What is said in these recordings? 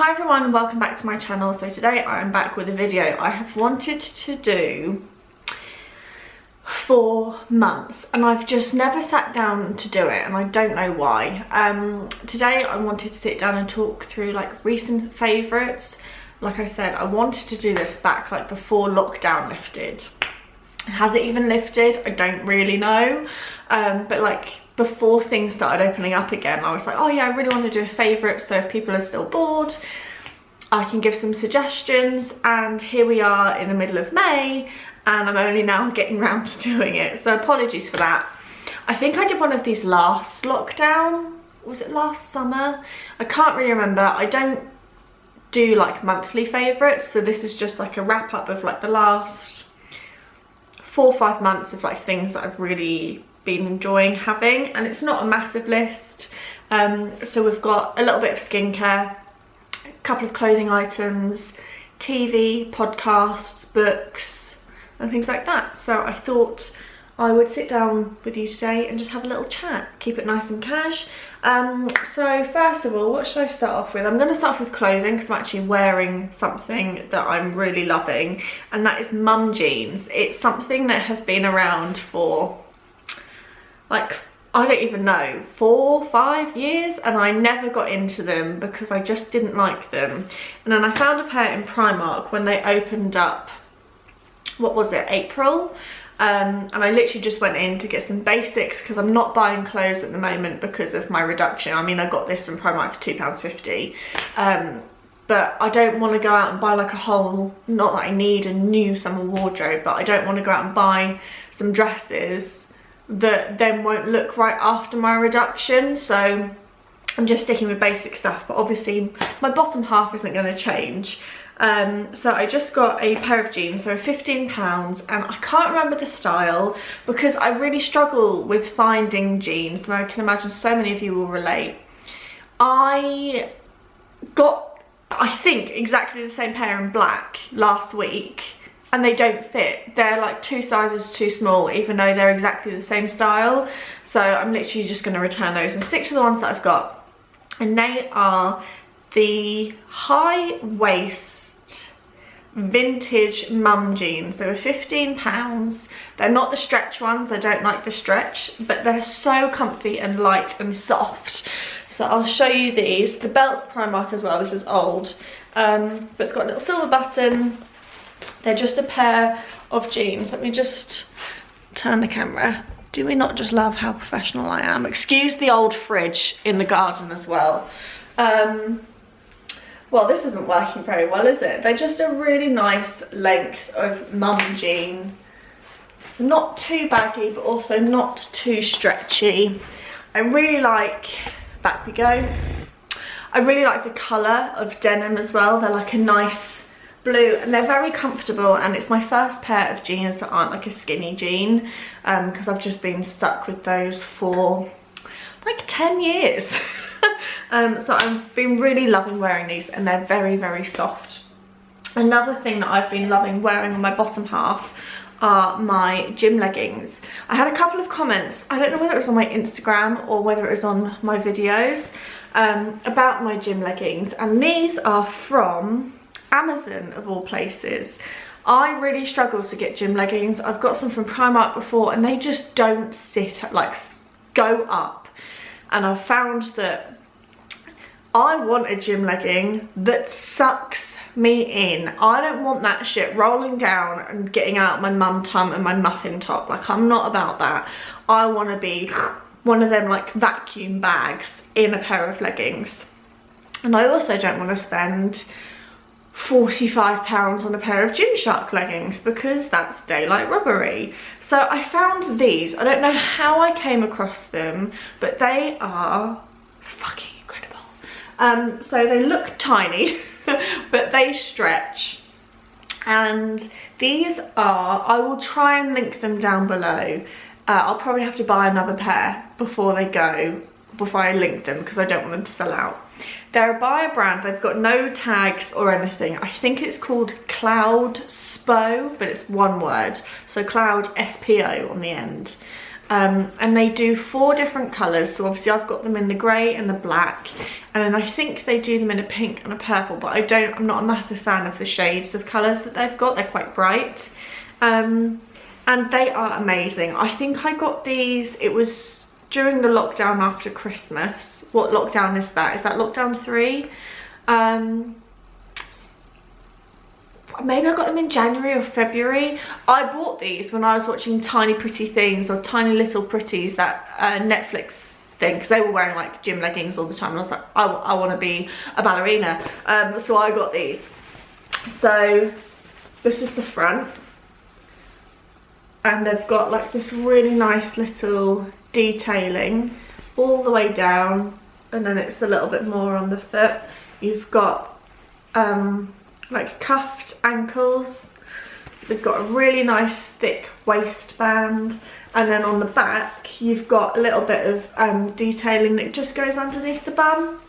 Hi everyone, welcome back to my channel. So today I'm back with a video I have wanted to do for months and I've just never sat down to do it and I don't know why. Today I wanted to sit down and talk through like recent favourites. Like I said, I wanted to do this back like before lockdown lifted. Has it even lifted? I don't really know, but like before things started opening up again, I was like, oh yeah, I really want to do a favourite, so if people are still bored I can give some suggestions. And here we are in the middle of May and I'm only now getting round to doing it, so apologies for that. I think I did one of these last lockdown, was it last summer? I can't really remember. I don't do like monthly favourites, so this is just like a wrap up of like the last 4 or 5 months of like things that I've really been enjoying having, and it's not a massive list. So we've got a little bit of skincare, a couple of clothing items, TV, podcasts, books and things like that. So I thought I would sit down with you today and just have a little chat, keep it nice and cash. So first of all, what should I start off with? I'm going to start off with clothing because I'm actually wearing something that I'm really loving, and that is mum jeans. It's something that have been around for like, I don't even know, 4 or 5 years, and I never got into them because I just didn't like them. And then I found a pair in Primark when they opened up, what was it, April? And I literally just went in to get some basics because I'm not buying clothes at the moment because of my reduction. I mean, I got this from Primark for £2.50, but I don't want to go out and buy like a whole, not that I need a new summer wardrobe, but I don't want to go out and buy some dresses that then won't look right after my reduction. So I'm just sticking with basic stuff, but obviously my bottom half isn't going to change. So I just got a pair of jeans, so £15, and I can't remember the style because I really struggle with finding jeans, and I can imagine so many of you will relate. I got, I think, exactly the same pair in black last week and they don't fit. They're like 2 sizes too small, even though they're exactly the same style. So I'm literally just going to return those and stick to the ones that I've got, and they are the high waist vintage mum jeans. They were £15. They're not the stretch ones, I don't like the stretch, but they're so comfy and light and soft. So I'll show you these. The belt's Primark as well, this is old, but it's got a little silver button. They're just a pair of jeans. Let me just turn the camera. Do we not just love how professional I am? Excuse the old fridge in the garden as well. Well, this isn't working very well, is it? They're just a really nice length of mum jean. Not too baggy, but also not too stretchy. I really like, back we go. I really like the colour of denim as well. They're like a nice blue and they're very comfortable, and it's my first pair of jeans that aren't like a skinny jean, because I've just been stuck with those for like 10 years. So I've been really loving wearing these, and they're very, very soft. Another thing that I've been loving wearing on my bottom half are my gym leggings. I had a couple of comments, I don't know whether it was on my Instagram or whether it was on my videos, about my gym leggings, and these are from Amazon of all places. I really struggle to get gym leggings. I've got some from Primark before and they just don't sit, like go up, and I've found that I want a gym legging that sucks me in. I don't want that shit rolling down and getting out my mum tum and my muffin top. Like, I'm not about that. I want to be one of them like vacuum bags in a pair of leggings. And I also don't want to spend £45 on a pair of Gymshark leggings because that's daylight robbery. So I found these. I don't know how I came across them, but they are fucking incredible. So they look tiny, but they stretch. And these are, I will try and link them down below. I'll probably have to buy another pair before I link them because I don't want them to sell out. They're by a brand, they've got no tags or anything. I think it's called Cloud Spo, but it's one word. So Cloud, S-P-O on the end. and they do 4 different colours. So obviously I've got them in the grey and the black, and then I think they do them in a pink and a purple, but I'm not a massive fan of the shades of colours that they've got. They're quite bright, and they are amazing. I think I got these, it was during the lockdown after Christmas. What lockdown is that? Is that lockdown 3? Maybe I got them in January or February. I bought these when I was watching Tiny Pretty Things or Tiny Little Pretties, that Netflix thing, because they were wearing like gym leggings all the time, and I was like, I want to be a ballerina. So I got these. So this is the front, and they've got like this really nice little detailing all the way down, and then it's a little bit more on the foot. You've got like cuffed ankles. They've got a really nice thick waistband, and then on the back you've got a little bit of detailing that just goes underneath the bum.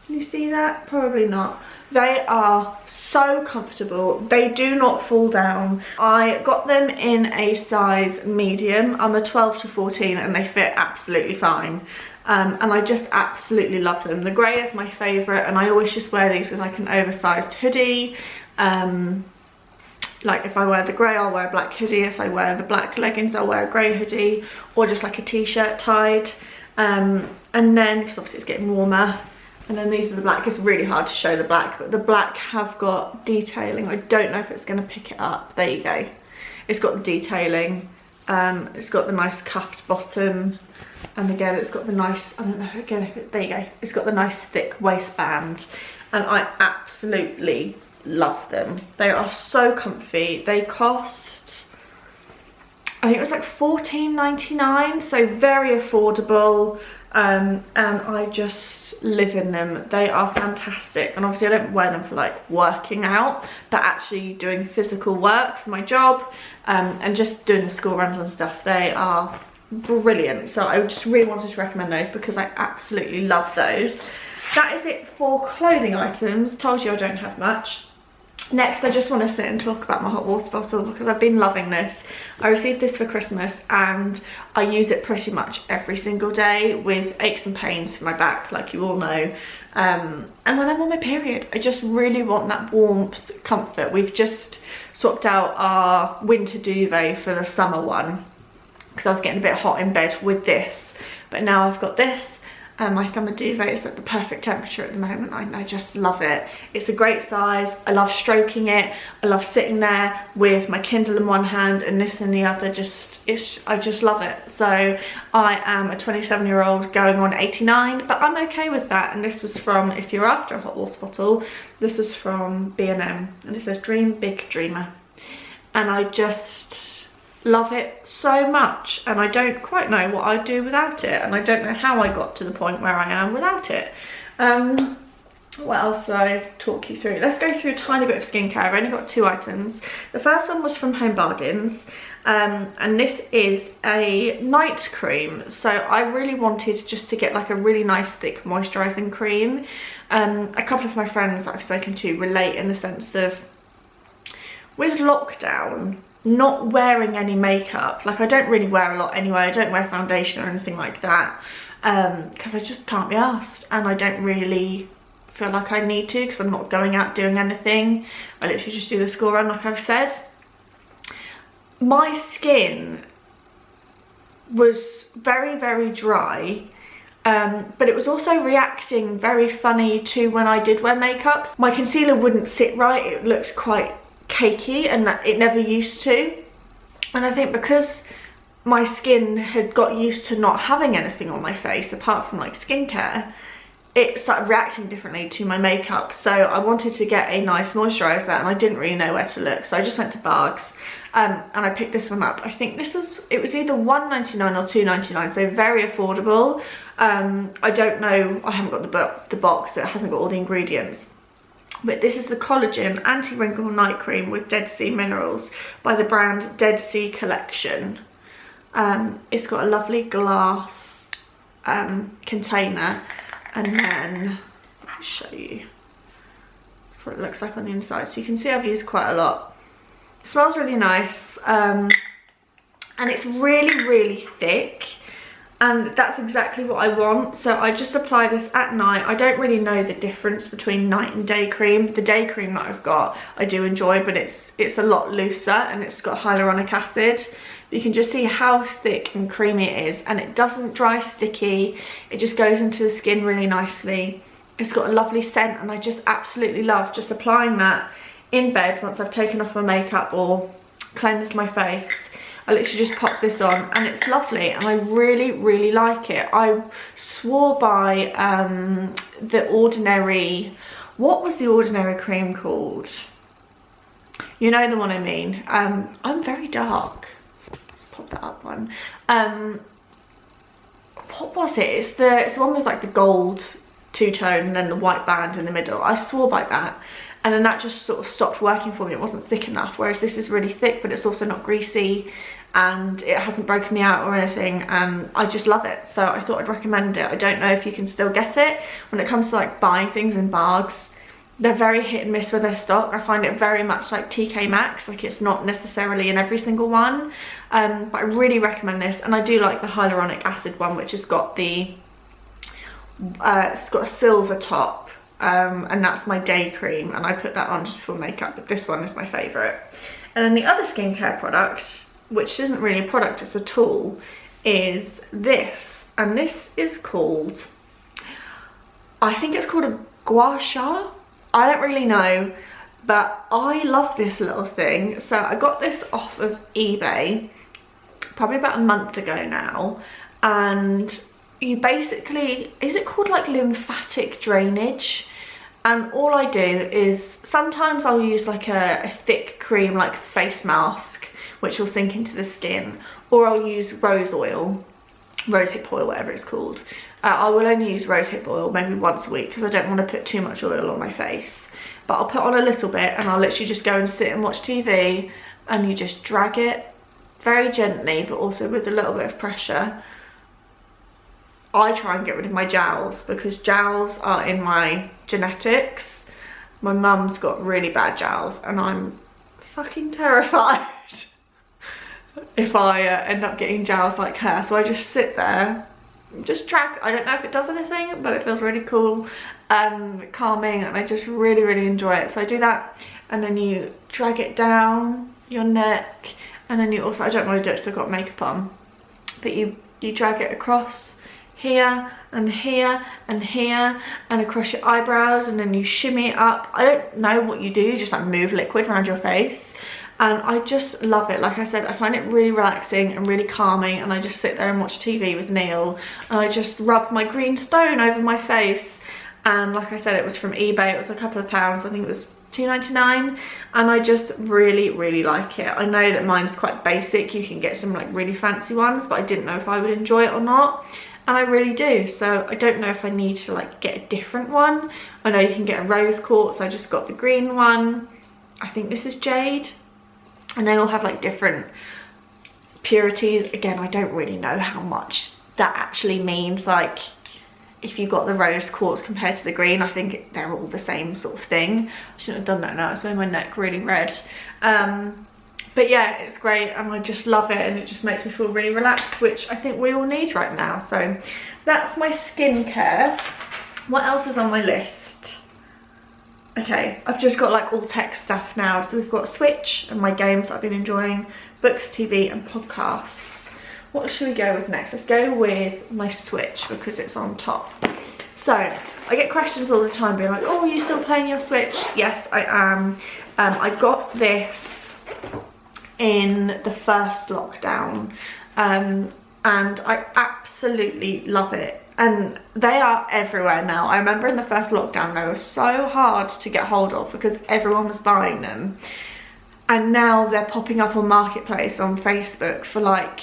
Can you see that? Probably not. They are so comfortable. They do not fall down. I got them in a size medium. I'm a 12 to 14 and they fit absolutely fine. And I just absolutely love them. The grey is my favourite, and I always just wear these with like an oversized hoodie. Like if I wear the grey, I'll wear a black hoodie. If I wear the black leggings, I'll wear a grey hoodie, or just like a t-shirt tied. And then, because obviously it's getting warmer, and then these are the black. It's really hard to show the black, but the black have got detailing. I don't know if it's going to pick it up. There you go. It's got the detailing. It's got the nice cuffed bottom. And again, it's got the nice, I don't know, again, if it, there you go. It's got the nice thick waistband, and I absolutely love them. They are so comfy. They cost, I think it was like $14.99, so very affordable. And I just live in them. They are fantastic, and obviously I don't wear them for like working out, but actually doing physical work for my job, and just doing the school runs and stuff. They are brilliant. So I just really wanted to recommend those because I absolutely love those. That is it for clothing items. Told you I don't have much. Next, I just want to sit and talk about my hot water bottle because I've been loving this. I received this for Christmas and I use it pretty much every single day with aches and pains for my back, like you all know. And when I'm on my period, I just really want that warmth, comfort. We've just swapped out our winter duvet for the summer one because I was getting a bit hot in bed with this. But now I've got this. My summer duvet is at the perfect temperature at the moment. I just love it. It's a great size. I love stroking it. I love sitting there with my Kindle in one hand and this in the other. I just love it. So I am a 27-year-old going on 89, but I'm okay with that. And this was from, if you're after a hot water bottle, this was from B&M, and it says Dream Big Dreamer. And I just love it so much, and I don't quite know what I'd do without it, and I don't know how I got to the point where I am without it. What else did I talk you through? Let's go through a tiny bit of skincare. I've only got 2 items. The first one was from Home Bargains, and this is a night cream. So I really wanted just to get like a really nice thick moisturising cream. A couple of my friends that I've spoken to relate in the sense of, with lockdown, not wearing any makeup, like I don't really wear a lot anyway. I don't wear foundation or anything like that because I just can't be arsed, and I don't really feel like I need to because I'm not going out doing anything. I literally just do the school run like I've said. My skin was very, very dry, but it was also reacting very funny to when I did wear makeup. My concealer wouldn't sit right. It looked quite cakey, and that it never used to. And I think because my skin had got used to not having anything on my face apart from like skincare, it started reacting differently to my makeup. So I wanted to get a nice moisturiser and I didn't really know where to look, so I just went to Bargs, and I picked this one up. I think it was either $1.99 or $2.99, so very affordable. I don't know, I haven't got the box, so it hasn't got all the ingredients. But this is the Collagen Anti-Wrinkle Night Cream with Dead Sea Minerals by the brand Dead Sea Collection. It's got a lovely glass container, and then I'll show you. That's what it looks like on the inside. So you can see I've used quite a lot. It smells really nice. and it's really thick, and that's exactly what I want. So I just apply this at night. I don't really know the difference between night and day cream. The day cream that I've got I do enjoy, but it's a lot looser and it's got hyaluronic acid. You can just see how thick and creamy it is, and it doesn't dry sticky. It just goes into the skin really nicely. It's got a lovely scent, and I just absolutely love just applying that in bed once I've taken off my makeup or cleansed my face. I literally just pop this on and it's lovely, and I really like it. I swore by the Ordinary, what was the Ordinary cream called? You know the one I mean. I'm very dark. Let's pop that up one. What was it? It's the one with like the gold two-tone and then the white band in the middle. I swore by that, and then that just sort of stopped working for me. It wasn't thick enough, whereas this is really thick, but it's also not greasy, and it hasn't broken me out or anything, and I just love it. So I thought I'd recommend it. I don't know if you can still get it. When it comes to like buying things in Bargs, they're very hit and miss with their stock. I find it very much like TK Maxx, like it's not necessarily in every single one, but I really recommend this. And I do like the hyaluronic acid one, which has got the it's got a silver top, and that's my day cream, and I put that on just before makeup, but this one is my favourite. And then the other skincare product, which isn't really a product, it's a tool, is this, and this is called, I think it's called a gua sha. I don't really know, but I love this little thing. So I got this off of eBay probably about a month ago now, and you basically, is it called like lymphatic drainage? And all I do is, sometimes I'll use like a thick cream, like a face mask, which will sink into the skin, or I'll use rose oil, rosehip oil, whatever it's called. I will only use rosehip oil maybe once a week because I don't want to put too much oil on my face, but I'll put on a little bit, and I'll literally just go and sit and watch TV, and you just drag it very gently, but also with a little bit of pressure. I try and get rid of my jowls because jowls are in my genetics. My mum's got really bad jowls, and I'm fucking terrified if I end up getting jowls like her. So I just sit there, just drag. I don't know if it does anything, but it feels really cool, calming, and I just really enjoy it. So I do that, and then you drag it down your neck, and then you also, I don't want to do it so I've got makeup on, but you drag it across here and here and here and across your eyebrows, and then you shimmy it up. I don't know what you do, you just like move liquid around your face, and I just love it. Like I said, I find it really relaxing and really calming, and I just sit there and watch TV with Neil, and I just rub my green stone over my face. And like I said, it was from eBay, it was a couple of pounds, I think it was £2.99, and I just really like it. I know that mine's quite basic, you can get some like really fancy ones, but I didn't know if I would enjoy it or not, and I really do. So I don't know if I need to like get a different one. I know you can get a rose quartz, I just got the green one. I think this is jade, and they all have like different purities. Again, I don't really know how much that actually means, like if you got the rose quartz compared to the green. I think they're all the same sort of thing. I shouldn't have done that now, it's made my neck really red. But yeah, it's great, and I just love it, and it just makes me feel really relaxed, which I think we all need right now. So that's my skincare. What else is on my list? Okay, I've just got like all tech stuff now. So we've got Switch and my games I've been enjoying, books, TV and podcasts. What should we go with next? Let's go with my Switch because it's on top. So I get questions all the time being like, oh, are you still playing your Switch? Yes, I am. I got this in the first lockdown, and I absolutely love it, and they are everywhere now. I remember in the first lockdown they were so hard to get hold of because everyone was buying them, and now they're popping up on Marketplace on Facebook for like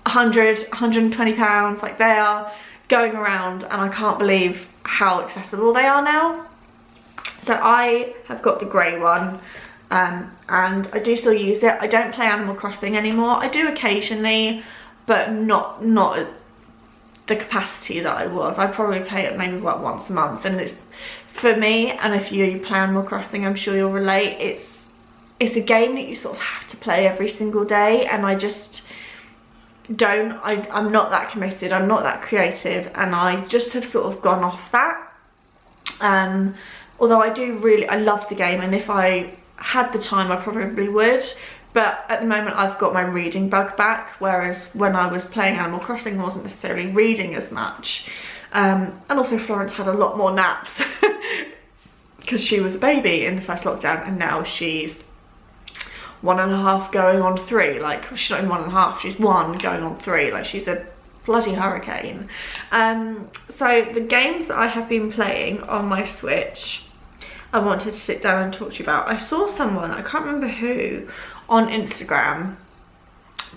120 pounds. Like, they are going around, and I can't believe how accessible they are now. So I have got the grey one, and I do still use it. I don't play Animal Crossing anymore. I do occasionally, but not at the capacity that I was. I probably play it maybe about once a month, and it's, for me, and if you play Animal Crossing, I'm sure you'll relate, it's a game that you sort of have to play every single day, and I just, I'm not that committed, I'm not that creative, and I just have sort of gone off that. Although I love the game, and if I had the time I probably would, but at the moment I've got my reading bug back, whereas when I was playing Animal Crossing I wasn't necessarily reading as much. And also Florence had a lot more naps because she was a baby in the first lockdown, and now she's 1.5 going on 3. Like, she's not even 1.5, she's 1 going on 3. Like, she's a bloody hurricane. So the games that I have been playing on my Switch, I wanted to sit down and talk to you about. I saw someone, I can't remember who, on Instagram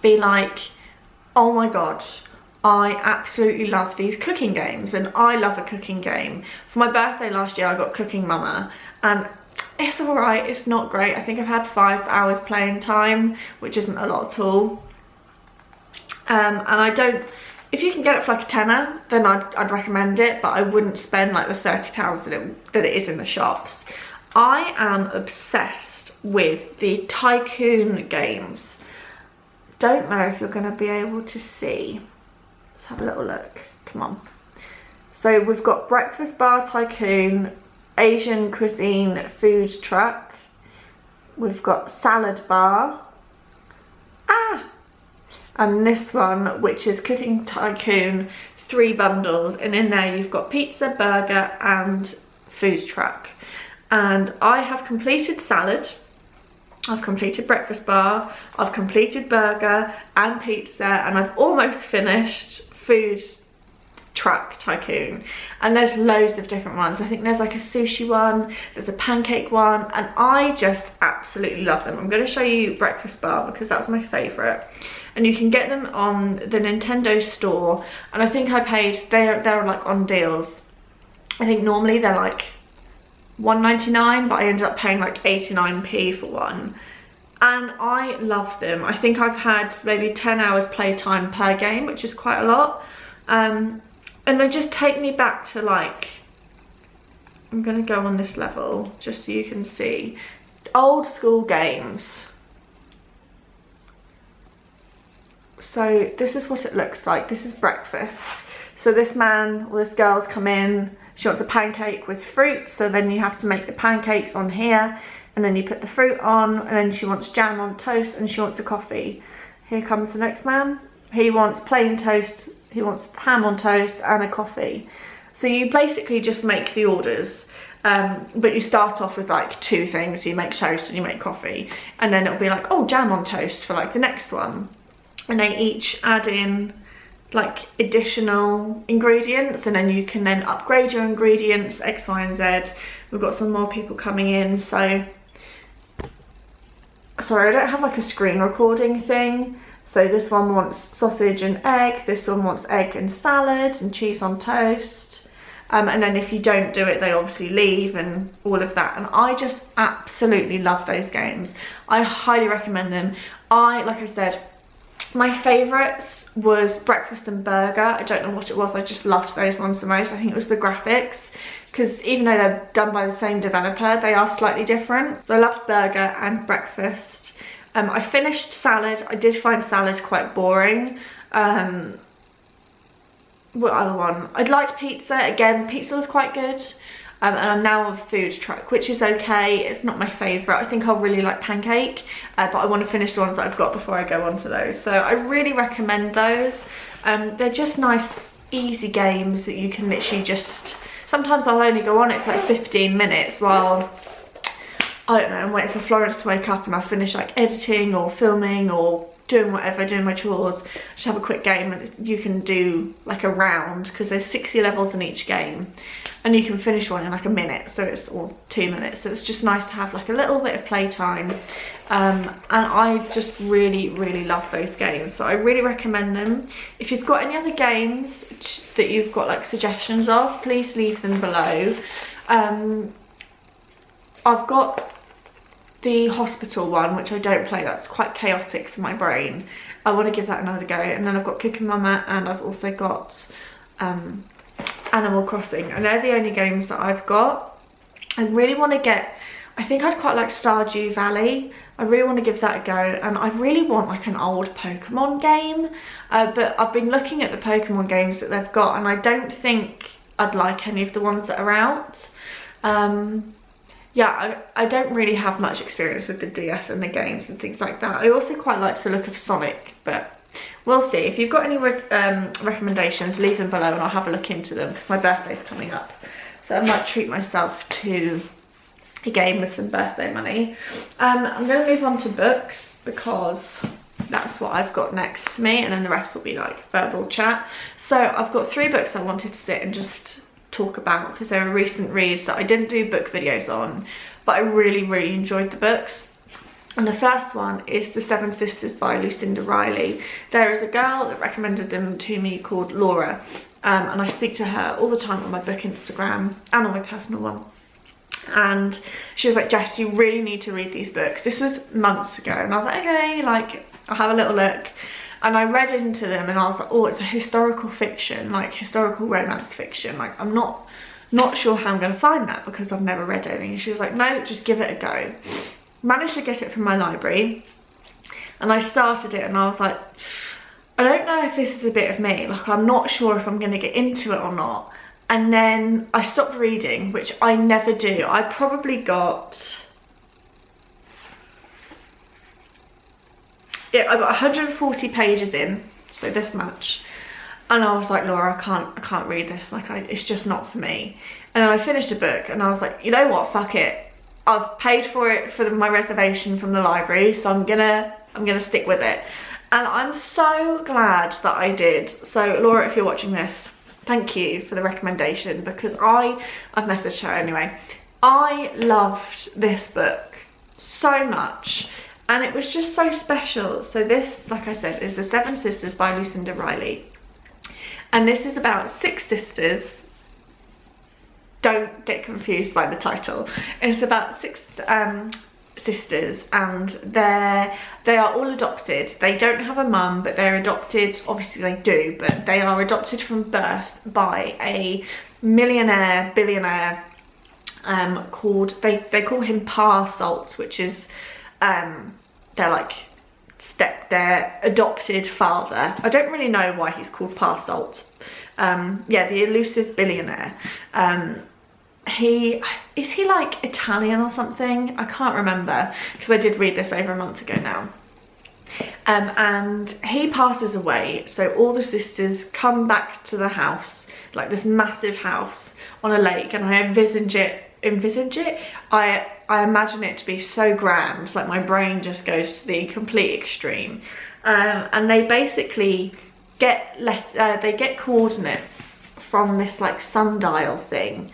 be like, oh my god, I absolutely love these cooking games, and I love a cooking game. For my birthday last year I got Cooking Mama, and it's alright, it's not great. I think I've had 5 hours playing time, which isn't a lot at all. And I don't, if you can get it for like a tenner, then I'd recommend it, but I wouldn't spend like the £30 that it is in the shops. I am obsessed with the tycoon games. Don't know if you're going to be able to see. Let's have a little look. Come on. So we've got Breakfast Bar Tycoon, Asian Cuisine Food Truck. We've got Salad Bar. And this one, which is Cooking Tycoon, 3 bundles. And in there you've got pizza, burger and food truck. And I have completed salad. I've completed breakfast bar, I've completed burger and pizza, and I've almost finished food truck tycoon. And there's loads of different ones. I think there's like a sushi one, there's a pancake one, and I just absolutely love them. I'm going to show you breakfast bar because that's my favourite, and you can get them on the Nintendo store, and I think I paid, they're like on deals. I think normally they're like $1.99, but I ended up paying like 89p for one, and I love them. I think I've had maybe 10 hours playtime per game, which is quite a lot, and they just take me back to, like, I'm gonna go on this level just so you can see old school games. So this is what it looks like. This is breakfast. So this man or this girl's come in, she wants a pancake with fruit, so then you have to make the pancakes on here, and then you put the fruit on, and then she wants jam on toast, and she wants a coffee. Here comes the next man. He wants plain toast, he wants ham on toast and a coffee. So you basically just make the orders, but you start off with like 2 things. You make toast and you make coffee, and then it'll be like, oh, jam on toast for like the next one. And they each add in like additional ingredients, and then you can then upgrade your ingredients, X, Y, and Z. We've got some more people coming in, so sorry, I don't have like a screen recording thing. So this one wants sausage and egg, this one wants egg and salad and cheese on toast, and then if you don't do it they obviously leave and all of that. And I just absolutely love those games. I highly recommend them. Like I said, my favourites was breakfast and burger. I don't know what it was, I just loved those ones the most. I think it was the graphics, because even though they're done by the same developer, they are slightly different. So I loved burger and breakfast. I finished salad. I did find salad quite boring. What other one? I'd liked pizza. Again, pizza was quite good. And I'm now on food truck, which is okay. It's not my favourite. I think I'll really like pancake, but I want to finish the ones that I've got before I go on to those. So I really recommend those. They're just nice, easy games that you can literally just, sometimes I'll only go on it for like 15 minutes while, I don't know, I'm waiting for Florence to wake up and I finish like editing or filming or doing whatever, doing my chores. Just have a quick game, and you can do like a round, because there's 60 levels in each game, and you can finish one in like a minute, so it's, or 2 minutes, so it's just nice to have like a little bit of playtime. And I just really love those games, so I really recommend them. If you've got any other games that you've got like suggestions of, please leave them below. I've got the hospital one, which I don't play. That's quite chaotic for my brain. I want to give that another go. And then I've got Cooking Mama, and I've also got Animal Crossing, and they're the only games that I've got. I really want to get I think I'd quite like Stardew Valley. I really want to give that a go, and I really want like an old Pokemon game, but I've been looking at the Pokemon games that they've got, and I don't think I'd like any of the ones that are out. Yeah, I don't really have much experience with the DS and the games and things like that. I also quite like the look of Sonic, but we'll see. If you've got any recommendations, leave them below and I'll have a look into them, because my birthday's coming up. So I might treat myself to a game with some birthday money. I'm going to move on to books, because that's what I've got next to me, and then the rest will be like verbal chat. So I've got 3 books I wanted to sit and just talk about, because they're recent reads that I didn't do book videos on, but I really enjoyed the books. And the first one is The Seven Sisters by Lucinda Riley. There is a girl that recommended them to me called Laura, and I speak to her all the time on my book Instagram and on my personal one. And she was like, Jess, you really need to read these books. This was months ago, and I was like, okay, like I'll have a little look. And I read into them and I was like, oh, it's a historical fiction, like historical romance fiction. Like, I'm not sure how I'm going to find that, because I've never read any. And she was like, no, just give it a go. Managed to get it from my library, and I started it, and I was like, I don't know if this is a bit of me. Like, I'm not sure if I'm going to get into it or not. And then I stopped reading, which I never do. I probably got... yeah, I got 140 pages in, so this much, and I was like, Laura, I can't read this. Like, it's just not for me. And then I finished a book, and I was like, you know what? Fuck it. I've paid for it for my reservation from the library, so I'm gonna stick with it. And I'm so glad that I did. So Laura, if you're watching this, thank you for the recommendation, because I've messaged her anyway. I loved this book so much. And it was just so special. So this, like I said, is The Seven Sisters by Lucinda Riley. And this is about 6 sisters. Don't get confused by the title. It's about 6 sisters, and they are all adopted. They don't have a mum, but they're adopted. Obviously they do, but they are adopted from birth by a billionaire called, they call him Pa Salt, which is... their adopted father. I don't really know why he's called Pa Salt. Yeah, the elusive billionaire. Is he like Italian or something? I can't remember, because I did read this over a month ago now. And he passes away, so all the sisters come back to the house, like this massive house on a lake, and I envisage it. I imagine it to be so grand, like my brain just goes to the complete extreme. And they basically get coordinates from this like sundial thing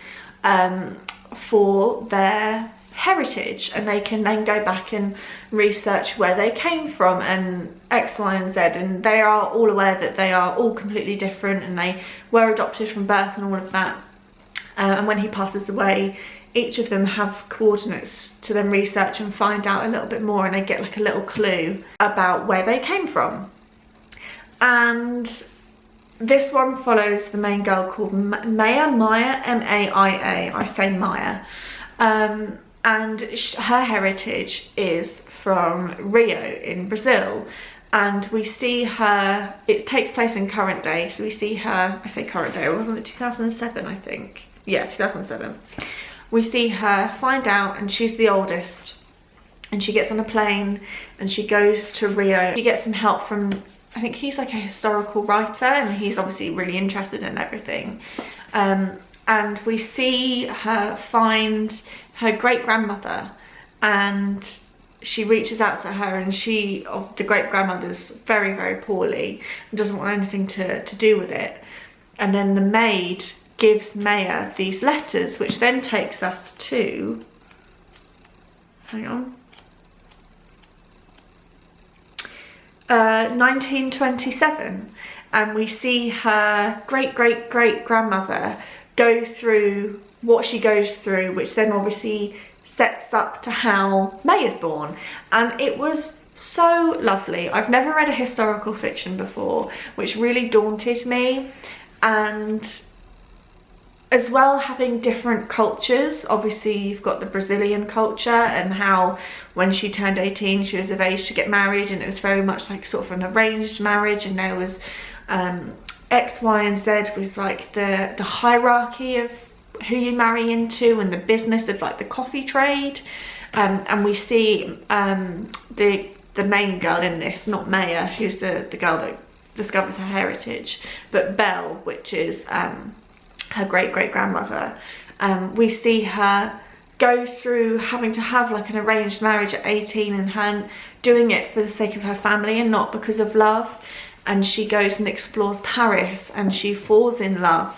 for their heritage, and they can then go back and research where they came from and X, Y and Z, and they are all aware that they are all completely different, and they were adopted from birth and all of that. And when he passes away, each of them have coordinates to then research and find out a little bit more, and they get like a little clue about where they came from. And this one follows the main girl called Maya, M-A-I-A, I say Maya. And her heritage is from Rio in Brazil. And we see her, it takes place in current day, so we see her, I say current day, wasn't it 2007 I think? Yeah, 2007. We see her find out, and she's the oldest, and she gets on a plane and she goes to Rio. She gets some help from, I think he's like a historical writer, and he's obviously really interested in everything. And we see her find her great-grandmother, and she reaches out to her, and the great-grandmother's very poorly and doesn't want anything to do with it. And then the maid gives Maya these letters, which then takes us to, hang on, 1927, and we see her great-grandmother go through what she goes through, which then obviously sets up to how May is born. And it was so lovely. I've never read a historical fiction before, which really daunted me, and as well, having different cultures. Obviously you've got the Brazilian culture and how when she turned 18 she was of age to get married, and it was very much like sort of an arranged marriage, and there was X, Y and Z with like the hierarchy of who you marry into and the business of like the coffee trade. And we see the main girl in this, not Maya, who's the girl that discovers her heritage, but Belle, which is her great-great-grandmother. We see her go through having to have like an arranged marriage at 18 and her doing it for the sake of her family and not because of love. And she goes and explores Paris and she falls in love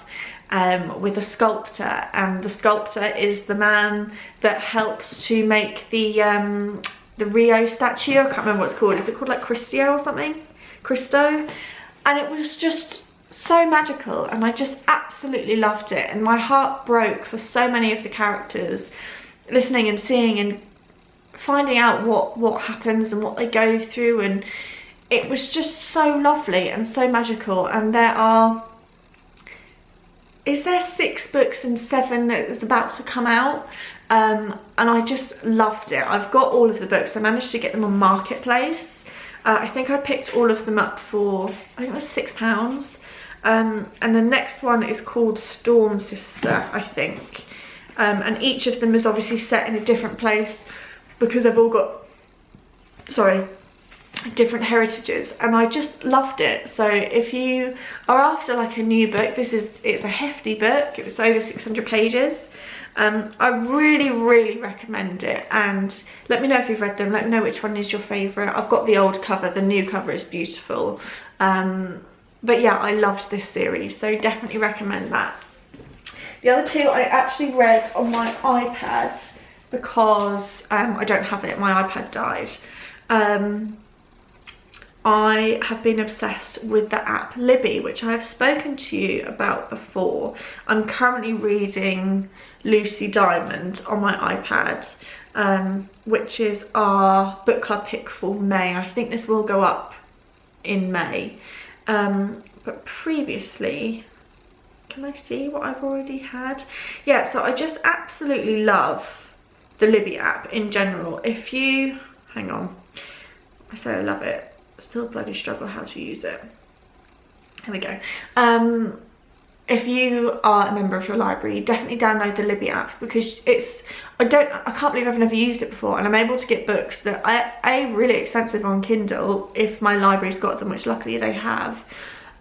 with a sculptor, and the sculptor is the man that helps to make the Rio statue. I can't remember what it's called. Is it called like Christo or something? Christo? And it was just so magical, and I just absolutely loved it, and my heart broke for so many of the characters, listening and seeing and finding out what happens and what they go through, and it was just so lovely and so magical. And is there 6 books and 7 that is about to come out, and I just loved it. I've got all of the books. I managed to get them on Marketplace. I think I picked all of them up for, I think it was £6. And the next one is called Storm Sister, I think. And each of them is obviously set in a different place because they've all got, different heritages, and I just loved it. So if you are after like a new book, it's a hefty book. It was over 600 pages. I really recommend it, and let me know if you've read them. Let me know which one is your favourite. I've got the old cover, the new cover is beautiful. But yeah, I loved this series, so definitely recommend that. The other 2 I actually read on my iPad because I don't have it, my iPad died. I have been obsessed with the app Libby, which I have spoken to you about before. I'm currently reading Lucy Diamond on my iPad, which is our book club pick for May. I think this will go up in May. But previously, can I see what I've already had? Yeah, so I just absolutely love the Libby app in general. If you, hang on, I say I love it, still bloody struggle how to use it. Here we go. If you are a member of your library, definitely download the Libby app, because I can't believe I've never used it before, and I'm able to get books that are really expensive on Kindle if my library's got them, which luckily they have.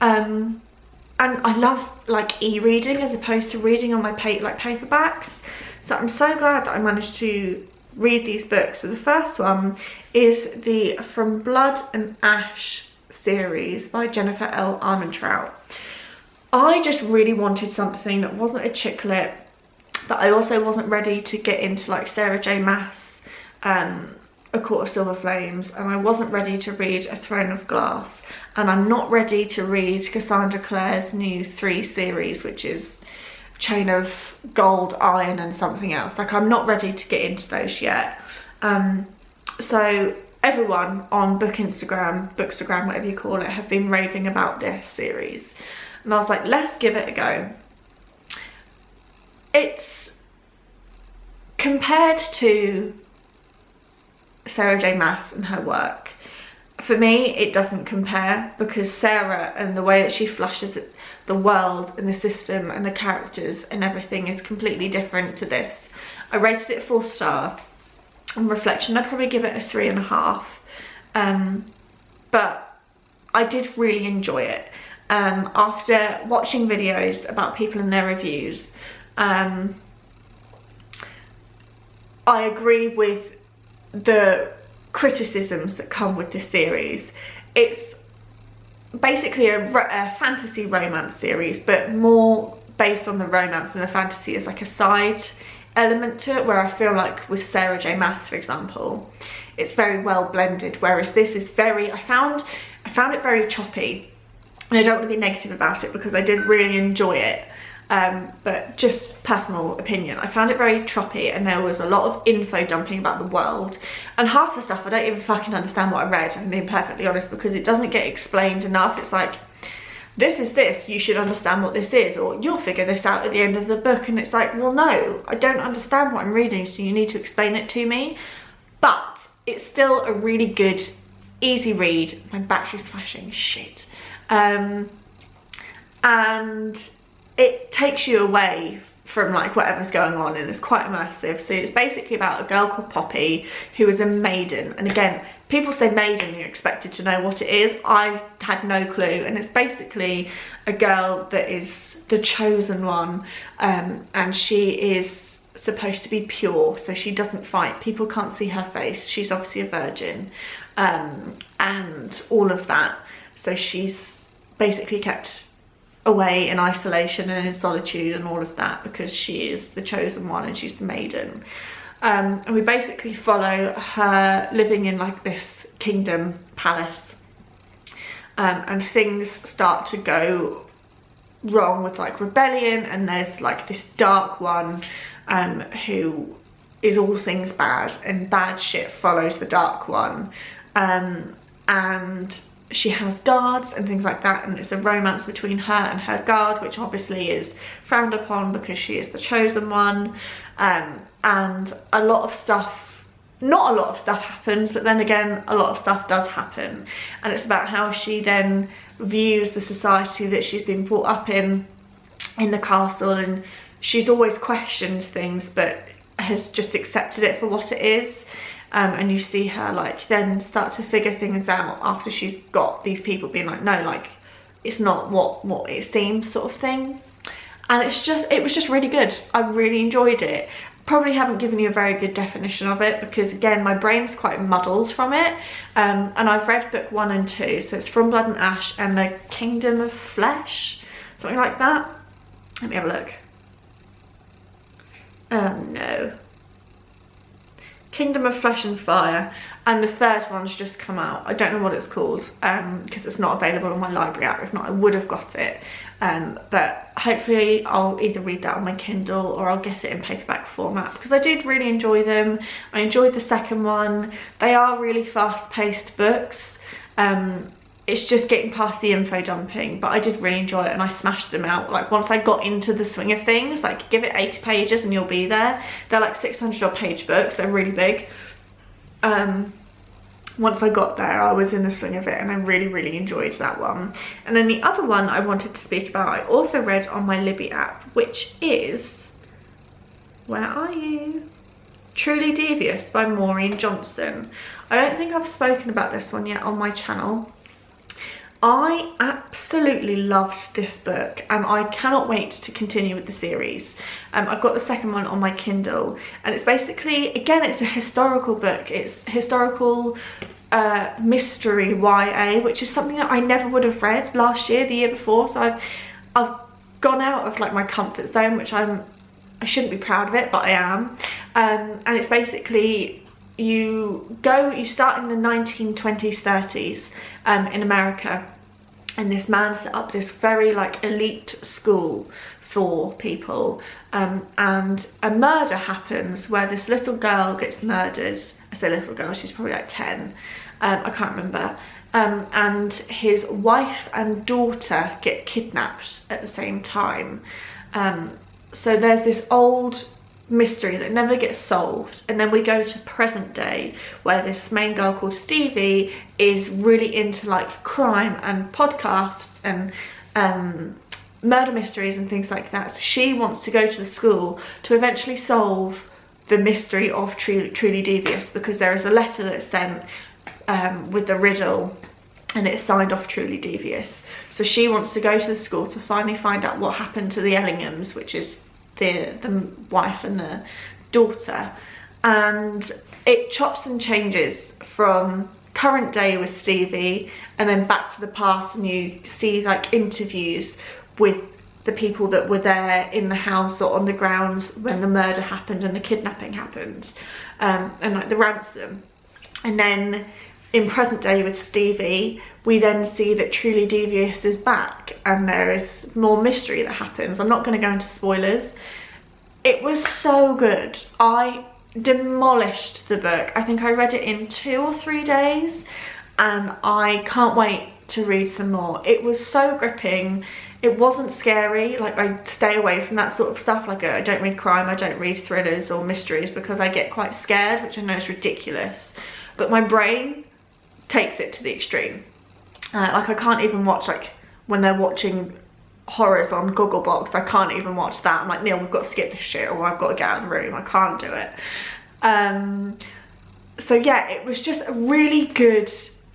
And I love like e-reading as opposed to reading on my paperbacks. So I'm so glad that I managed to read these books. So the first one is the From Blood and Ash series by Jennifer L. Armentrout. I just really wanted something that wasn't a chick lit, but I also wasn't ready to get into like Sarah J Maas, A Court of Silver Flames, and I wasn't ready to read A Throne of Glass, and I'm not ready to read Cassandra Clare's new 3 series, which is Chain of Gold, Iron and something else. Like, I'm not ready to get into those yet. So everyone on Bookstagram, whatever you call it, have been raving about this series, and I was like, let's give it a go. It's compared to Sarah J Maas and her work. For me, it doesn't compare, because Sarah and the way that she flushes the world and the system and the characters and everything is completely different to this. I rated it 4-star. On reflection, I'd probably give it a 3.5. But I did really enjoy it. After watching videos about people and their reviews, I agree with the criticisms that come with this series. It's basically a fantasy romance series, but more based on the romance, and the fantasy is like a side element to it, where I feel like with Sarah J Maas, for example, it's very well blended, whereas this is very, I found it very choppy, and I don't want to be negative about it because I did really enjoy it. But just personal opinion, I found it very choppy, and there was a lot of info dumping about the world, and half the stuff I don't even fucking understand what I read, I'm being perfectly honest, because it doesn't get explained enough. It's like this is this, you should understand what this is, or you'll figure this out at the end of the book. And it's like, well, no, I don't understand what I'm reading, so you need to explain it to me. But it's still a really good, easy read. My battery's flashing, shit. And it takes you away from like whatever's going on, and it's quite immersive. So it's basically about a girl called Poppy who is a maiden. And again, people say maiden, you're expected to know what it is. I had no clue. And it's basically a girl that is the chosen one, and she is supposed to be pure, so she doesn't fight. People can't see her face. She's obviously a virgin, and all of that. So she's basically kept away in isolation and in solitude and all of that, because she is the chosen one and she's the maiden. And we basically follow her living in like this kingdom palace, and things start to go wrong with like rebellion, and there's like this dark one who is all things bad, and bad shit follows the dark one, and she has guards and things like that, and it's a romance between her and her guard, which obviously is frowned upon because she is the chosen one. And a lot of stuff, not a lot of stuff happens, but then again a lot of stuff does happen, and it's about how she then views the society that she's been brought up in the castle, and she's always questioned things but has just accepted it for what it is. And you see her like then start to figure things out after she's got these people being like, no, like it's not what it seems, sort of thing. And it was just really good. I really enjoyed it. Probably haven't given you a very good definition of it because again my brain's quite muddled from it, and I've read book 1 and 2, so it's From Blood and Ash and the Kingdom of Flesh, something like that. Let me have a look. Oh no, Kingdom of Flesh and Fire, and the third one's just come out. I don't know what it's called because it's not available on my library app. If not, I would have got it, but hopefully I'll either read that on my Kindle or I'll get it in paperback format, because I did really enjoy them. I enjoyed the second one. They are really fast-paced books. It's just getting past the info dumping, but I did really enjoy it and I smashed them out. Like once I got into the swing of things, like give it 80 pages and you'll be there. They're like 600 odd page books, they're really big. Once I got there, I was in the swing of it and I really enjoyed that one. And then the other one I wanted to speak about, I also read on my Libby app, which is, where are you? Truly Devious by Maureen Johnson. I don't think I've spoken about this one yet on my channel. I absolutely loved this book and I cannot wait to continue with the series. I've got the second one on my Kindle, and it's basically, again, it's a historical book. It's historical mystery YA, which is something that I never would have read last year, the year before. So I've gone out of like my comfort zone, which I shouldn't be proud of it, but I am. And it's basically, you start in the 1920s, 30s in America, and this man set up this very like elite school for people, and a murder happens where this little girl gets murdered. I say little girl, she's probably like 10, I can't remember, and his wife and daughter get kidnapped at the same time. So there's this old mystery that never gets solved, and then we go to present day where this main girl called Stevie is really into like crime and podcasts and murder mysteries and things like that. So she wants to go to the school to eventually solve the mystery of Truly Devious, because there is a letter that's sent with the riddle and it's signed off Truly Devious. So she wants to go to the school to finally find out what happened to the Ellinghams, which is the wife and the daughter. And it chops and changes from current day with Stevie and then back to the past, and you see like interviews with the people that were there in the house or on the grounds when the murder happened and the kidnapping happened, and like the ransom. And then in present day with Stevie, we then see that Truly Devious is back and there is more mystery that happens. I'm not going to go into spoilers. It was so good. I demolished the book. I think I read it in 2 or 3 days, and I can't wait to read some more. It was so gripping. It wasn't scary. Like, I stay away from that sort of stuff. Like, I don't read crime, I don't read thrillers or mysteries because I get quite scared, which I know is ridiculous, but my brain takes it to the extreme. Like, I can't even watch, like, when they're watching horrors on Gogglebox, I can't even watch that. I'm like, Neil, we've got to skip this shit, or I've got to get out of the room. I can't do it. So yeah, it was just a really good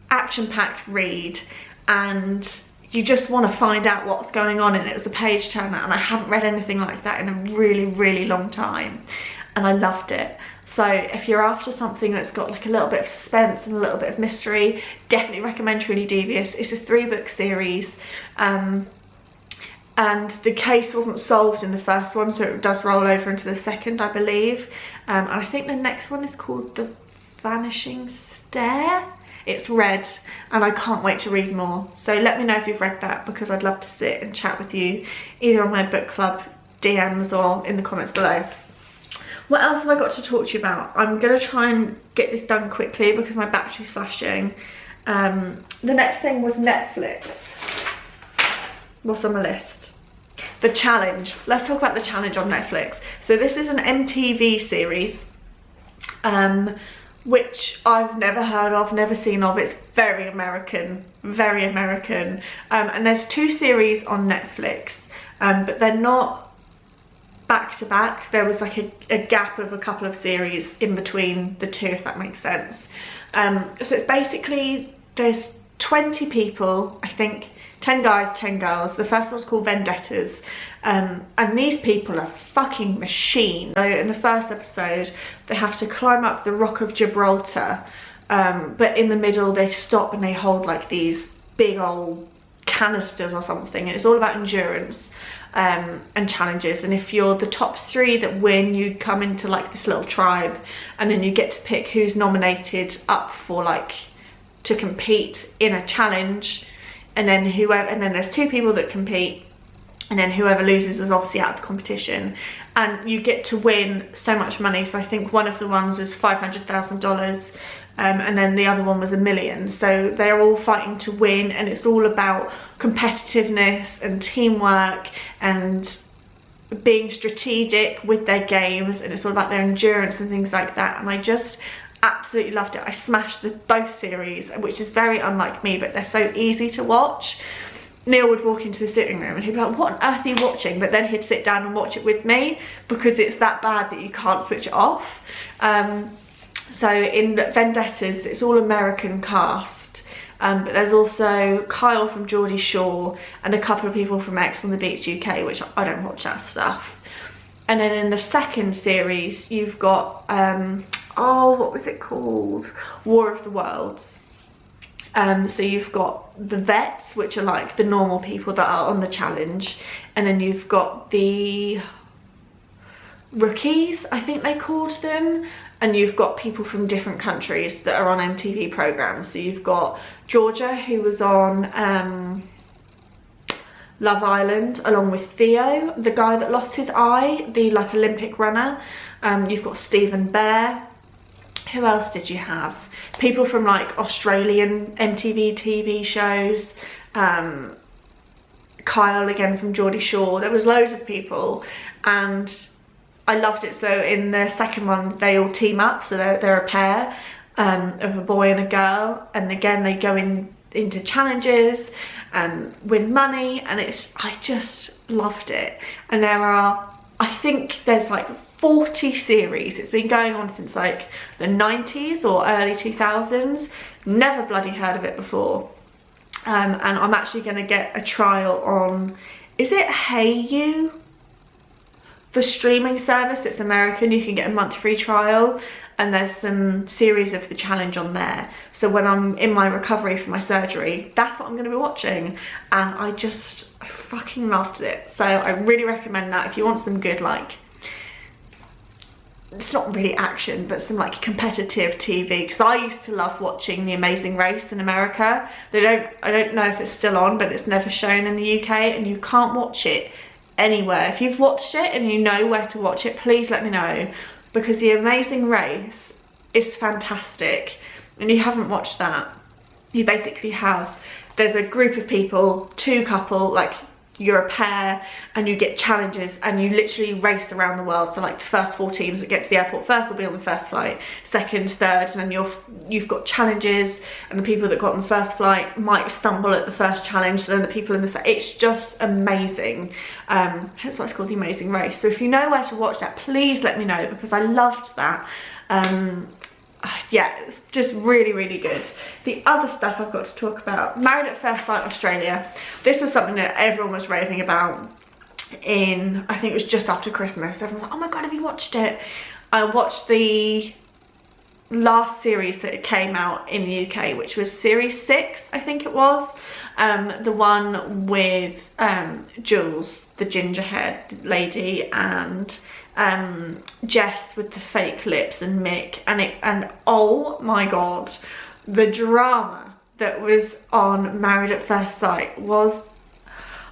action-packed read, and you just want to find out what's going on in it. It was a page turner, and I haven't read anything like that in a really long time, and I loved it. So if you're after something that's got like a little bit of suspense and a little bit of mystery, definitely recommend Truly Devious. It's a 3-book series, and the case wasn't solved in the first one, so it does roll over into the second, I believe. And I think the next one is called The Vanishing Stair. It's red, and I can't wait to read more. So let me know if you've read that, because I'd love to sit and chat with you either on my book club DMs or in the comments below. What else have I got to talk to you about? I'm gonna try and get this done quickly because my battery's flashing. The next thing was Netflix. What's on my list? The Challenge. Let's talk about The Challenge on Netflix. So this is an MTV series, which I've never heard of, never seen of. It's very American, very American. And there's 2 series on Netflix, but they're not back to back. There was like a gap of a couple of series in between the 2, if that makes sense. So it's basically, there's 20 people, I think, 10 guys, 10 girls. The first one's called Vendettas, and these people are fucking machines. So in the first episode, they have to climb up the Rock of Gibraltar, but in the middle they stop and they hold like these big old canisters or something, and it's all about endurance and challenges. And if you're the top 3 that win, you come into like this little tribe, and then you get to pick who's nominated up for like to compete in a challenge. And then there's 2 people that compete, and then whoever loses is obviously out of the competition, and you get to win so much money. So I think one of the ones was $500,000, and then the other one was $1 million. So they're all fighting to win, and it's all about competitiveness and teamwork and being strategic with their games, and it's all about their endurance and things like that. And I just absolutely loved it. I smashed both series, which is very unlike me, but they're so easy to watch. Neil would walk into the sitting room and he'd be like, what on earth are you watching? But then he'd sit down and watch it with me, because it's that bad that you can't switch it off. So in Vendettas, it's all American cast, but there's also Kyle from Geordie Shore and a couple of people from X on the Beach UK, which I don't watch that stuff. And then in the second series, you've got oh, what was it called? War of the Worlds. So you've got the vets, which are like the normal people that are on the challenge, and then you've got the rookies, I think they called them, and you've got people from different countries that are on MTV programs. So you've got Georgia, who was on Love Island, along with Theo, the guy that lost his eye, the like Olympic runner. You've got Stephen Bear. Who else did you have? People from like Australian MTV TV shows. Kyle again from Geordie Shore. There was loads of people, and I loved it. So in the second one, they all team up. So they're a pair of a boy and a girl, and again they go into challenges and win money, and I just loved it. And there are, I think there's like 40 series. It's been going on since like the 90s or early 2000s. Never bloody heard of it before. And I'm actually going to get a trial on, is it Hiya? The streaming service. It's American. You can get a month free trial, and there's some series of the challenge on there. So when I'm in my recovery from my surgery, that's what I'm going to be watching, and I fucking loved it. So I really recommend that if you want some good, like, it's not really action, but some like competitive TV, because I used to love watching The Amazing Race in America. I don't know if it's still on, but it's never shown in the UK, and you can't watch it anywhere. If you've watched it and you know where to watch it, please let me know, because The Amazing Race is fantastic, and you haven't watched that, you basically have, there's a group of people, 2 couple, like you're a pair, and you get challenges and you literally race around the world. So like the first 4 teams that get to the airport first will be on the first flight, second, third, and then you've got challenges, and the people that got on the first flight might stumble at the first challenge, so then the people in the it's just amazing. Hence why it's called The Amazing Race. So if you know where to watch that, please let me know, because I loved that. Yeah, it's just really, really good. The other stuff I've got to talk about, Married at First Sight Australia. This was something that everyone was raving about in, I think it was just after Christmas. Everyone was like, oh my god, have you watched it? I watched the last series that came out in the UK, which was series 6, I think it was. The one with Jules, the ginger haired lady, and Jess with the fake lips, and Mick, and oh my god, the drama that was on Married at First Sight was,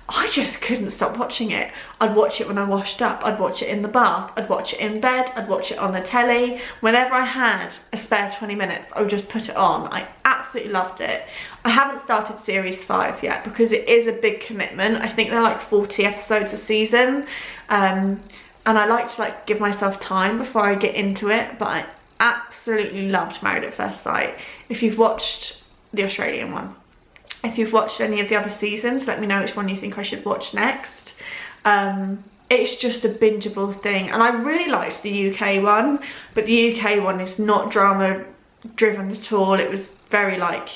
I just couldn't stop watching it. I'd watch it when I washed up, I'd watch it in the bath, I'd watch it in bed, I'd watch it on the telly. Whenever I had a spare 20 minutes, I would just put it on. I absolutely loved it. I haven't started series 5 yet because it is a big commitment. I think they're like 40 episodes a season. And I like to give myself time before I get into it, but I absolutely loved Married at First Sight. If you've watched the Australian one, if you've watched any of the other seasons, let me know which one you think I should watch next. It's just a bingeable thing, and I really liked the UK one, but the UK one is not drama driven at all. It was very like,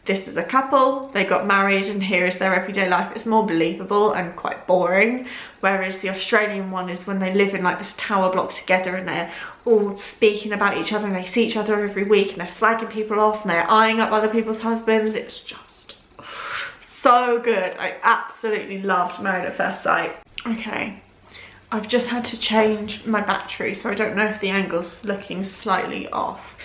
this is a couple, they got married and here is their everyday life. It's more believable and quite boring, whereas the Australian one is when they live in like this tower block together and they're all speaking about each other and they see each other every week and they're slagging people off and they're eyeing up other people's husbands. It's just so good. I absolutely loved Married at First Sight. Okay, I've just had to change my battery, so I don't know if the angle's looking slightly off.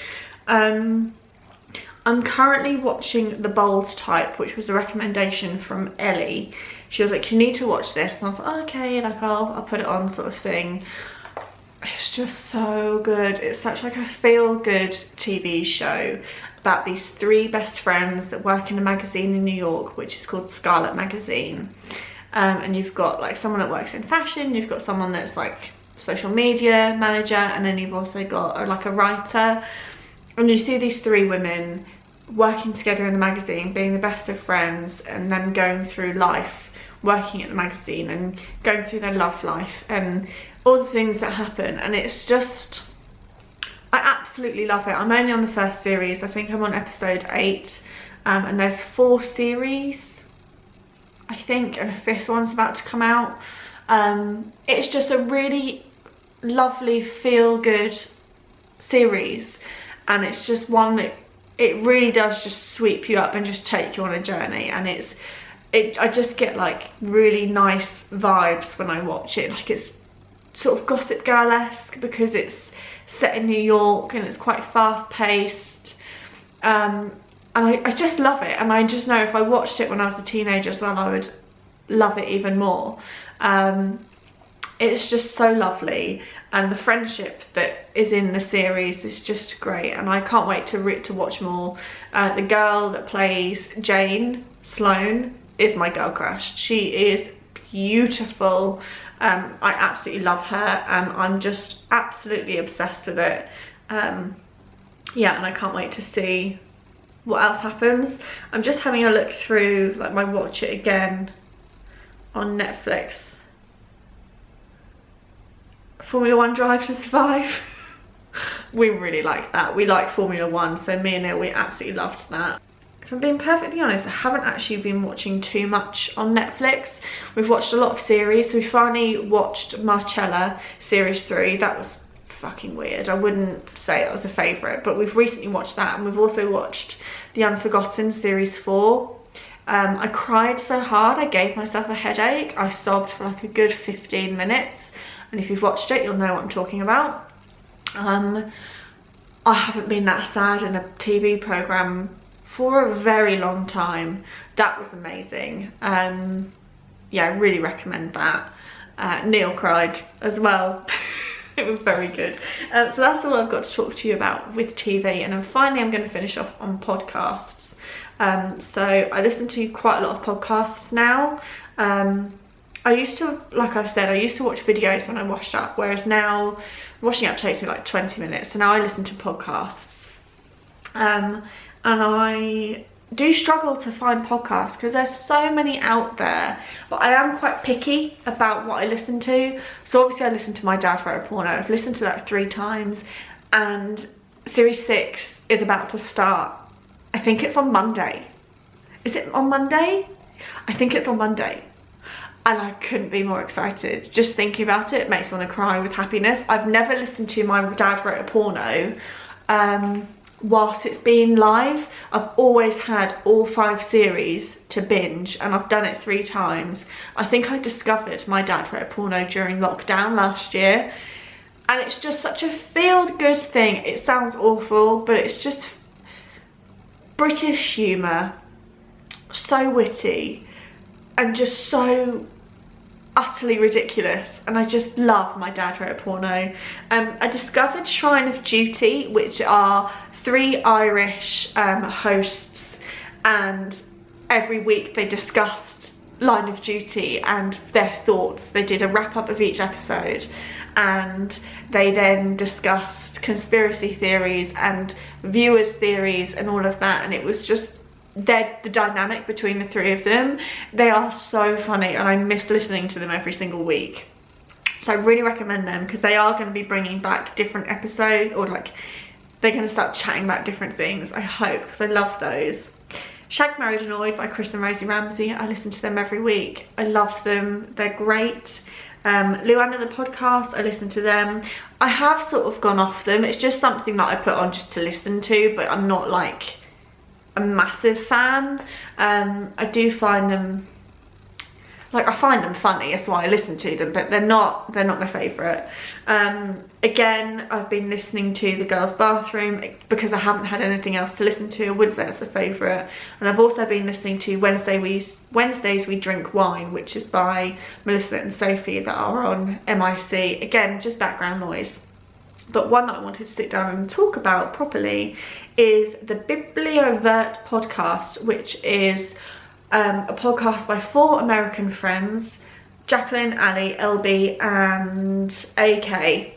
I'm currently watching The Bold Type, which was a recommendation from Ellie. She was like, you need to watch this, and I was like, oh, okay, like I'll put it on, sort of thing. It's just so good. It's such like a feel-good TV show about these 3 best friends that work in a magazine in New York, which is called Scarlet Magazine. And you've got like someone that works in fashion, you've got someone that's like social media manager, and then you've also got like a writer. And you see these 3 women working together in the magazine, being the best of friends, and then going through life, working at the magazine and going through their love life and all the things that happen. And it's just, I absolutely love it. I'm only on the first series. I think I'm on episode 8, and there's 4 series, I think, and a 5th one's about to come out. It's just a really lovely, feel-good series, and it's just one that it really does just sweep you up and just take you on a journey. And I just get like really nice vibes when I watch it. Like, it's sort of Gossip Girl-esque because it's set in New York and it's quite fast-paced, and I just love it. And I just know if I watched it when I was a teenager as well, I would love it even more. It's just so lovely, and the friendship that is in the series is just great, and I can't wait to watch more. The girl that plays Jane, Sloane, is my girl crush. She is beautiful. I absolutely love her, and I'm just absolutely obsessed with it. Yeah, and I can't wait to see what else happens. I'm just having a look through like my watch it again on Netflix. Formula 1 Drive to Survive. We really like that. We like Formula 1, so me and Neil, we absolutely loved that. If I'm being perfectly honest, I haven't actually been watching too much on Netflix. We've watched a lot of series. So we finally watched Marcella series 3. That was fucking weird. I wouldn't say it was a favourite, but we've recently watched that, and we've also watched The Unforgotten series 4. I cried so hard I gave myself a headache. I sobbed for like a good 15 minutes. And if you've watched it, you'll know what I'm talking about. I haven't been that sad in a TV programme for a very long time. That was amazing. Yeah, I really recommend that. Neil cried as well. It was very good. So that's all I've got to talk to you about with TV. And then finally, I'm going to finish off on podcasts. So I listen to quite a lot of podcasts now. I used to, like I said, I used to watch videos when I washed up, whereas now washing up takes me like 20 minutes. So now I listen to podcasts. And I do struggle to find podcasts because there's so many out there, but I am quite picky about what I listen to. So obviously I listen to My Dad Wrote a Porno. I've listened to that 3 times, and series 6 is about to start. I think it's on Monday. Is it on Monday? I think it's on Monday. And I couldn't be more excited. Just thinking about it makes me want to cry with happiness. I've never listened to My Dad Wrote a Porno whilst it's been live. I've always had all 5 series to binge, and I've done it 3 times. I think I discovered My Dad Wrote a Porno during lockdown last year, and it's just such a feel-good thing. It sounds awful, but it's just British humour, so witty and just so utterly ridiculous, and I just love My Dad Wrote a Porno. I discovered Shrine of Duty, which are 3 Irish hosts, and every week they discussed Line of Duty and their thoughts. They did a wrap up of each episode, and they then discussed conspiracy theories and viewers' theories and all of that, and it was just the dynamic between the 3 of them. They are so funny, and I miss listening to them every single week. So I really recommend them, because they are going to be bringing back different episodes, or like they're going to start chatting about different things, I hope, because I love those. Shagged, Married, Annoyed by Chris and Rosie Ramsey. I listen to them every week. I love them. They're great. Luanna the podcast, I listen to them. I have sort of gone off them. It's just something that I put on just to listen to, but I'm not like a massive fan. I do find them, like, I find them funny, that's why I listen to them, but they're not my favourite. Again, I've been listening to The Girls' Bathroom because I haven't had anything else to listen to. I would say it's a favourite. And I've also been listening to Wednesdays We Drink Wine, which is by Melissa and Sophie, that are on MIC. Again, just background noise. But one that I wanted to sit down and talk about properly is the Bibliovert podcast, which is a podcast by 4 American friends, Jacqueline, Ali, LB and AK.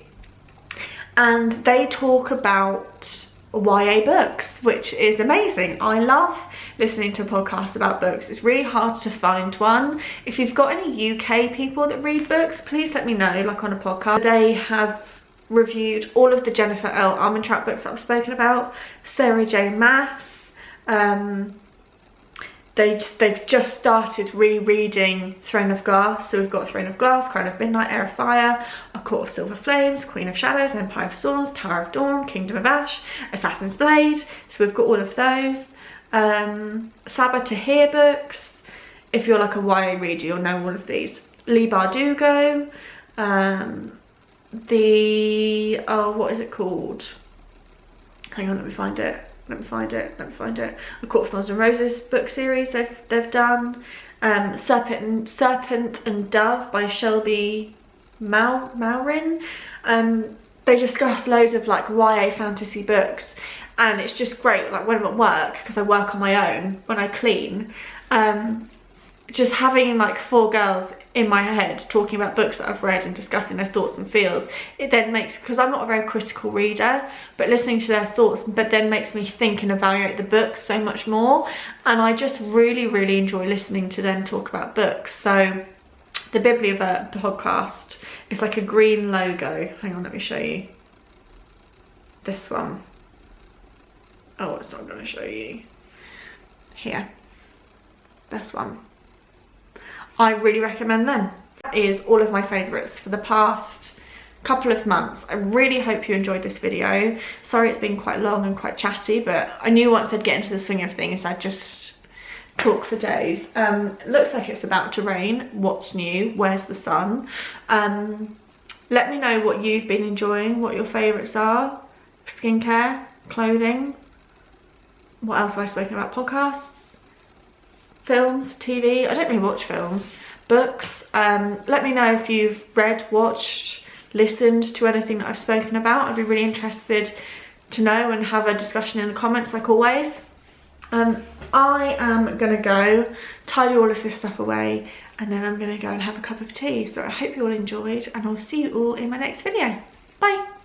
And they talk about YA books, which is amazing. I love listening to podcasts about books. It's really hard to find one. If you've got any UK people that read books, please let me know, like on a podcast. They have reviewed all of the Jennifer L. Armentrout books that I've spoken about, Sarah J. Maas. They've just started rereading Throne of Glass. So we've got Throne of Glass, Crown of Midnight, Heir of Fire, A Court of Silver Flames, Queen of Shadows, Empire of Storms, Tower of Dawn, Kingdom of Ash, Assassin's Blade. So we've got all of those. Saba Tahir books. If you're like a YA reader, you'll know all of these. Lee Bardugo. What is it called? Hang on, let me find it. A Court of Thorns and Roses book series they've done. Serpent and Dove by Shelby Maurin. They discuss loads of like YA fantasy books, and it's just great. Like when I'm at work, because I work on my own when I clean, just having like 4 girls in my head talking about books that I've read and discussing their thoughts and feels, it then makes, because I'm not a very critical reader, but listening to their thoughts but then makes me think and evaluate the book so much more, and I just really enjoy listening to them talk about books. So the Bibliovert podcast is like a green logo. Hang on, let me show you this one. Oh, it's not going to show you. Here, this one. I really recommend them. That is all of my favourites for the past couple of months. I really hope you enjoyed this video. Sorry it's been quite long and quite chatty, but I knew once I'd get into the swing of things I'd just talk for days. Looks like it's about to rain. What's new? Where's the sun? Let me know what you've been enjoying, what your favourites are. Skincare, clothing. What else have I spoken about? Podcasts? Films, TV. I don't really watch films. Books. Let me know if you've read, watched, listened to anything that I've spoken about. I'd be really interested to know and have a discussion in the comments like always. I am gonna go tidy all of this stuff away, and then I'm gonna go and have a cup of tea. So I hope you all enjoyed, and I'll see you all in my next video. Bye.